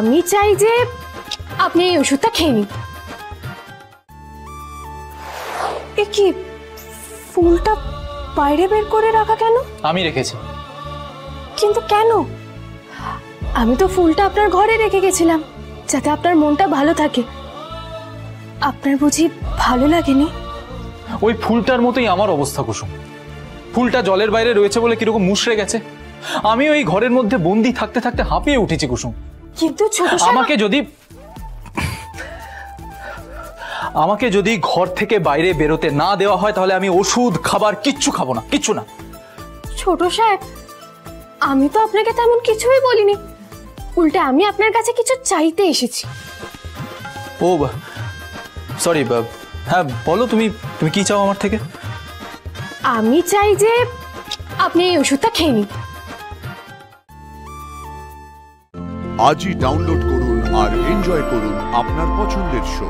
আমি চাই যে আপনি এই ওষুধটা খেয়ে নিন। এ কি, ফুলটা বাইরে বের করে রাখা কেন? আমি রেখেছি। কিন্তু কেন? আমি তো ফুলটা আপনার ঘরে রেখে গেছিলাম যাতে আপনার মনটা ভালো থাকে। আপনার বুঝি ভালো লাগেনি? ওই ফুলটার মতোই আমার অবস্থা কুসুম। ফুলটা জলের বাইরে রয়েছে বলে কিরকম মুষড়ে গেছে। আমি ওই ঘরের মধ্যে বন্দি থাকতে থাকতে হাঁপিয়ে উঠেছি কুসুম। কিন্তু ছোট আমাকে যদি ঘর থেকে বাইরে বেরোতে না দেওয়া হয় তাহলে আমি ওষুধ খাবার কিচ্ছু খাবো না, কিচ্ছু না। ছোট সাহেব, আমি তো আপনাকে তেমন কিছুই বলিনি, উল্টে আমি আপনার কাছে কিছু চাইতে এসেছি। ও সরি, হ্যাঁ বলো, তুমি কি চাও আমার থেকে? আমি চাই যে আপনি এই ওষুধটা খেয়ে নিন। আজই ডাউনলোড করুন আর এনজয় করুন আপনার পছন্দের শো।